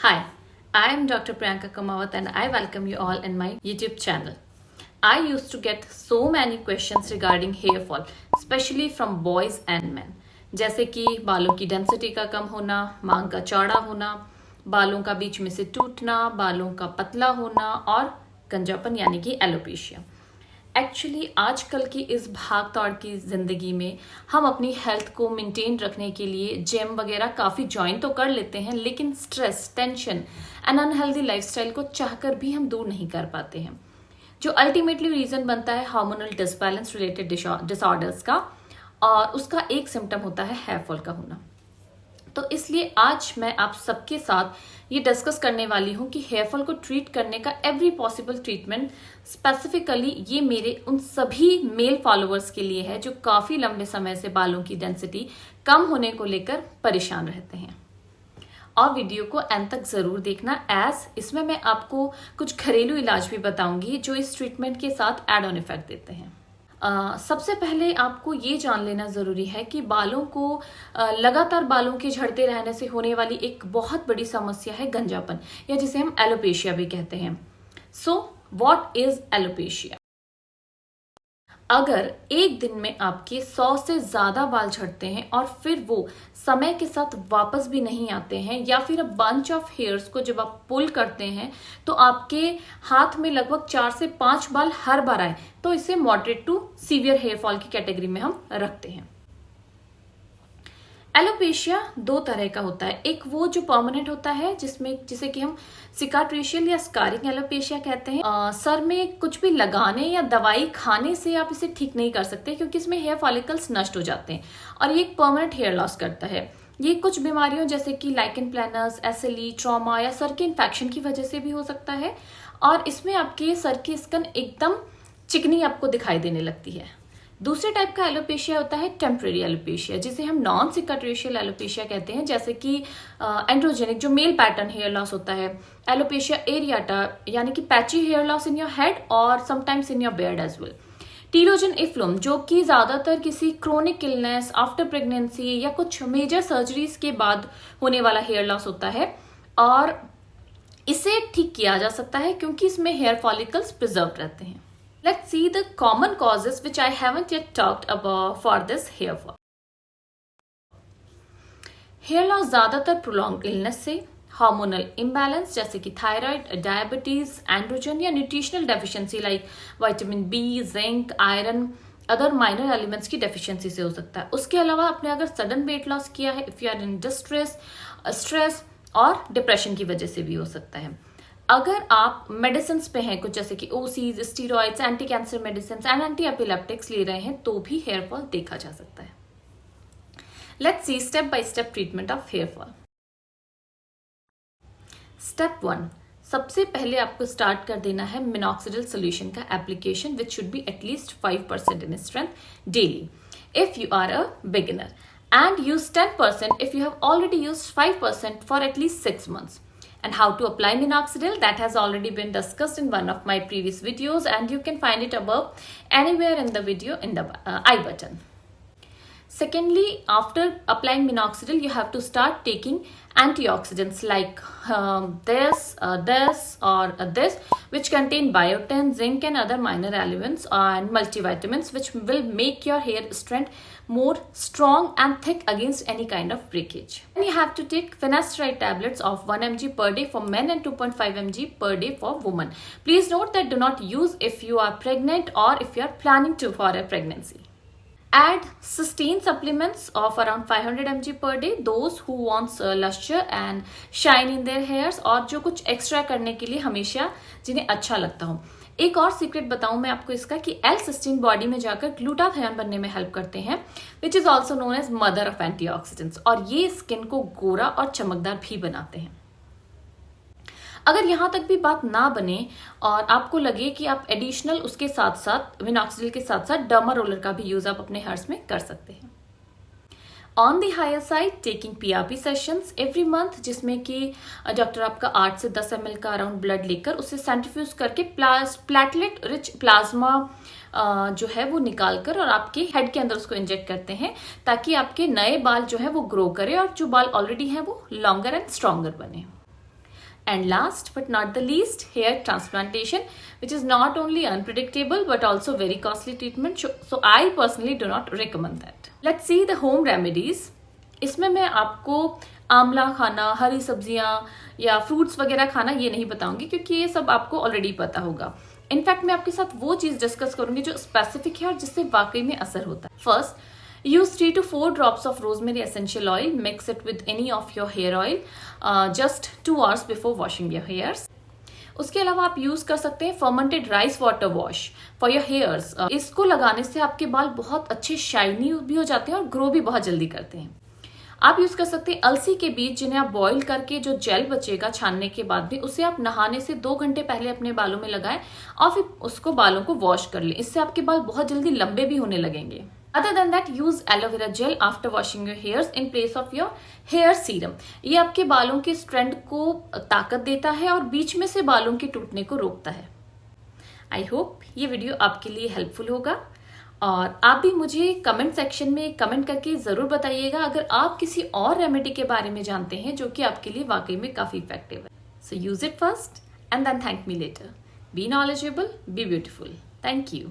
Hi, I am Dr. Priyanka Kamawat and I welcome you all in my YouTube channel. I used to get so many questions regarding hair fall, especially from boys and men. जैसे कि बालों की density का कम होना, मांग का चौड़ा होना, बालों का बीच में से टूटना, बालों का पतला होना और गंजापन यानी कि एलोपेशिया। एक्चुअली आजकल की इस भाग दौड़ की ज़िंदगी में हम अपनी हेल्थ को मेंटेन रखने के लिए जिम वगैरह काफ़ी ज्वाइन तो कर लेते हैं, लेकिन stress, tension and unhealthy lifestyle को चाहकर भी हम दूर नहीं कर पाते हैं, जो अल्टीमेटली रीज़न बनता है हार्मोनल डिसबैलेंस रिलेटेड डिसऑर्डर्स का, और उसका एक सिम्टम होता है हेयर फॉल का होना। तो इसलिए आज मैं आप सबके साथ ये डिस्कस करने वाली हूँ कि हेयर फॉल को ट्रीट करने का एवरी पॉसिबल ट्रीटमेंट स्पेसिफिकली ये मेरे उन सभी मेल फॉलोअर्स के लिए है जो काफ़ी लंबे समय से बालों की डेंसिटी कम होने को लेकर परेशान रहते हैं। और वीडियो को एंड तक ज़रूर देखना, एज इसमें मैं आपको कुछ घरेलू इलाज भी बताऊंगी जो इस ट्रीटमेंट के साथ एड ऑन इफेक्ट देते हैं। सबसे पहले आपको ये जान लेना ज़रूरी है कि बालों को लगातार बालों के झड़ते रहने से होने वाली एक बहुत बड़ी समस्या है गंजापन, या जिसे हम एलोपेशिया भी कहते हैं। So what is alopecia? अगर एक दिन में आपके 100 से ज़्यादा बाल झड़ते हैं और फिर वो समय के साथ वापस भी नहीं आते हैं, या फिर बंच ऑफ हेयर्स को जब आप पुल करते हैं तो आपके हाथ में लगभग 4 से 5 बाल हर बार आए, तो इसे moderate to severe hair fall की कैटेगरी में हम रखते हैं। एलोपेशिया दो तरह का होता है, एक वो जो परमानेंट होता है जिसे कि हम सिकाट्रिशियल या स्कारिंग एलोपेशिया कहते हैं। सर में कुछ भी लगाने या दवाई खाने से आप इसे ठीक नहीं कर सकते, क्योंकि इसमें हेयर फॉलिकल्स नष्ट हो जाते हैं और ये एक परमानेंट हेयर लॉस करता है। ये कुछ बीमारियों जैसे कि लाइकन प्लैनर्स, एसएलई, ट्रॉमा या सर के इन्फेक्शन की वजह से भी हो सकता है, और इसमें आपके सर की स्किन एकदम चिकनी आपको दिखाई देने लगती है। दूसरे टाइप का एलोपेशिया होता है टेम्परेरी एलोपेशिया, जिसे हम नॉन सिकाट्रिशियल एलोपेशिया कहते हैं, जैसे कि एंड्रोजेनिक जो मेल पैटर्न हेयर लॉस होता है, एलोपेशिया एरियाटा यानी कि patchy hair loss in your head और sometimes in your beard as well, telogen effluvium जो कि ज्यादातर किसी क्रोनिक इलनेस, आफ्टर प्रेगनेंसी या कुछ मेजर सर्जरीज के बाद होने वाला हेयर लॉस होता है, और इसे ठीक किया जा सकता है क्योंकि इसमें हेयर फॉलिकल्स प्रिजर्व रहते हैं। Let's see the common causes which I haven't yet talked about for this hair fall. Hair loss ज्यादातर प्रोलॉन्ग इलनेस से, हार्मोनल इम्बैलेंस जैसे कि थायराइड, डायबिटीज, एंड्रोजन या nutritional deficiency like vitamin B, zinc, iron, other minor elements की deficiency से हो सकता है। उसके अलावा आपने अगर सडन वेट लॉस किया है, if you are in distress, stress और डिप्रेशन की वजह से भी हो सकता है। अगर आप मेडिसिन पे हैं कुछ जैसे कि OCs, steroids, anti cancer medicine and anti epileptics ले रहे हैं, तो भी हेयर फॉल देखा जा सकता है। Let's see step by step treatment of hair fall. Step 1, सबसे पहले आपको स्टार्ट कर देना है मिनॉक्सिडिल सोल्यूशन का application, which should be at least 5% in strength daily if you are a beginner, and use 10% if you have already used 5% for at least 6 months. And how to apply minoxidil, that has already been discussed in one of my previous videos, and you can find it above anywhere in the video in the I button. Secondly, after applying minoxidil, you have to start taking antioxidants like this, which contain biotin, zinc, and other minor elements and multivitamins, which will make your hair strength more strong and thick against any kind of breakage. And you have to take finasteride tablets of 1 mg per day for men and 2.5 mg per day for women. Please note that do not use if you are pregnant or if you are planning to for a pregnancy. Add cysteine supplements of around 500 mg per day, those who wants luster and shine in their hairs, और जो कुछ extra करने के लिए हमेशा जिन्हें अच्छा लगता हो। एक और सीक्रेट बताऊं मैं आपको इसका कि एल-सिस्टीन बॉडी में जाकर ग्लूटाथायोन बनने में हेल्प करते हैं, which is also known as mother of antioxidants, और ये स्किन को गोरा और चमकदार भी बनाते हैं। अगर यहाँ तक भी बात ना बने और आपको लगे कि आप एडिशनल उसके साथ साथ मिनॉक्सिडिल के साथ साथ डर्मा रोलर का भी यूज आप अपने हेयर्स में कर सकते हैं। On the higher side, taking PRP sessions every month, जिसमें कि डॉक्टर आपका 8 से 10 ml का अराउंड ब्लड लेकर उसे सेंट्रीफ्यूज करके प्लेटलेट रिच प्लाज्मा जो है वो निकालकर और आपके हेड के अंदर उसको इंजेक्ट करते हैं, ताकि आपके नए बाल जो है वो ग्रो करे और जो बाल ऑलरेडी हैं वो लॉन्गर एंड स्ट्रॉन्गर बने। And last but not the least, hair transplantation, which is not only unpredictable but also very costly treatment. So I personally do not recommend that. Let's see the home remedies. इसमें मैं आपको आंवला खाना, हरी सब्जियां या fruits वगैरह खाना ये नहीं बताऊंगी, क्योंकि ये सब आपको ऑलरेडी पता होगा. इनफैक्ट मैं आपके साथ वो चीज डिस्कस करूंगी जो स्पेसिफिक है और जिससे वाकई में असर होता है. First, use 3 to 4 drops of rosemary essential oil. Mix it with any of your hair oil just 2 hours before washing your hairs. उसके अलावा आप यूज कर सकते हैं fermented rice water wash for your hairs. इसको लगाने से आपके बाल बहुत अच्छे शाइनी भी हो जाते हैं और ग्रो भी बहुत जल्दी करते हैं. आप यूज कर सकते हैं अलसी के बीज, जिन्हें आप बॉईल करके जो जेल बचेगा छानने के बाद भी, उसे आप नहाने से 2 घंटे पहले अपने बालों में लगाएं और फिर उसको बालों को वॉश कर लें. इससे आपके बाल बहुत जल्दी लंबे भी होने लगेंगे. Other than that, use aloe vera gel after washing your hairs in place of your hair serum. ये आपके बालों के स्ट्रैंड को ताकत देता है और बीच में से बालों के टूटने को रोकता है. आई होप ये वीडियो आपके लिए हेल्पफुल होगा और आप भी मुझे कमेंट सेक्शन में कमेंट करके जरूर बताइएगा अगर आप किसी और रेमेडी के बारे में जानते हैं जो कि आपके लिए वाकई में काफी इफेक्टिव है. So use it first and then thank me later. Be knowledgeable, be beautiful. Thank you.